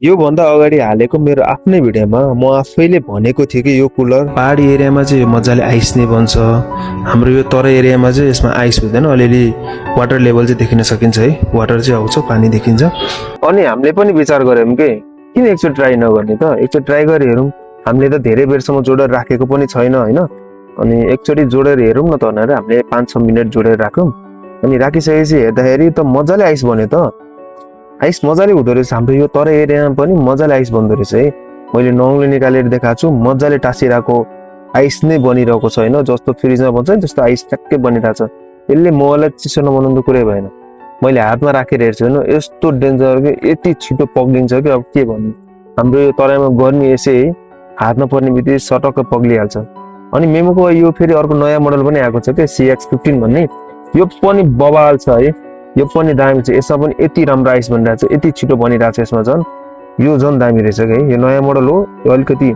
यो भन्दा अगाडि हालेको मेरो आफ्नै भिडियोमा म आफैले भनेको थिएँ कि यो कुलर पहाडी एरियामा चाहिँ मजाले आइस नै बन्छ। हाम्रो यो तराई एरियामा चाहिँ यसमा आइस हुँदैन, अलिअलि वाटर लेभल चाहिँ देखिन सकिन्छ है, वाटर चाहिँ आउँछ, पानी देखिन्छ। अनि हामीले पनि विचार गऱ्यौँ कि किन एकचोटि ट्राई नगर्ने त, एकचोटि ट्राई गरी हेरौँ। हामीले त धेरै बेरसम्म जोडेर राखेको पनि छैन होइन, अनि एकचोटि जोडेर हेरौँ न त भनेर हामीले 5-6 मिनट जोडेर राख्यौँ। अनि राखिसकेपछि हेर्दाखेरि त मजाले आइस बन्यो त, आइस मजाले हुँदो रहेछ। हाम्रो यो तराई एरियामा पनि मजाले आइस बन्दो रहेछ है। मैले नङले निकालेर देखाएको छु, मजाले टाँसिरहेको आइस नै बनिरहेको छ होइन, जस्तो फ्रिजमा बन्छ नि त्यस्तो आइस ट्याक्कै बनिरहेको छ। यसले मोबाइललाई चिसो नबनाउनु कुरै भएन। मैले हातमा राखेर हेर्छु होइन, यस्तो डेन्जर कि यति छिटो पग्लिन्छ कि अब के भन्नु। हाम्रो यो तराईमा गर्मी यसै हातमा पर्ने बित्तिकै सटक्क पग्लिहाल्छ। अनि मेमोको यो फेरि अर्को नयाँ मोडल पनि आएको छ क्या, CX15 भन्ने। यो पनि बवाल छ है, यो पनि दामी छ। यसमा पनि यति राम्रो आइस बनिरहेको छ, यति छिटो बनिरहेको छ यसमा झन्। यो झन् दामी रहेछ क्या, यो नयाँ मोडल हो, यो अलिकति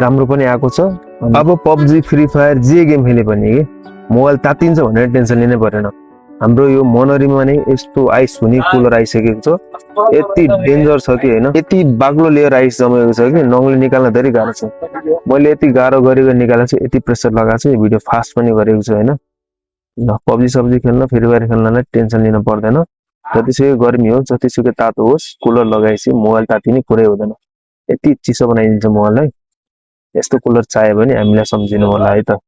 राम्रो पनि आएको छ। अब PUBG, फ्री फायर जे गेम खेले पनि कि मोबाइल तातिन्छ भनेर टेन्सन लिनै परेन। हाम्रो यो मनरीमा नै यस्तो आइस हुने कुलर आइसकेको छ, यति डेन्जर छ कि होइन, यति बाक्लो लेयर आइस जमेको छ कि नङले निकाल्न धेरै गाह्रो छ। मैले यति गाह्रो गरेर निकालेको छु, यति प्रेसर लगाएको छु, यो भिडियो फास्ट पनि गरेको छु होइन। PUBG सब्जी खेल्न, फ्री फायर खेल्नलाई टेन्सन लिन पर्दैन। जतिसुकै गर्मी होस्, जतिसुकै तातो होस्, कुलर लगाएपछि मोबाइल तातिने कुरै हुँदैन। यति चिसो बनाइदिन्छ मोबाइललाई। यस्तो कुलर चाहियो भने हामीलाई सम्झिनु होला है त।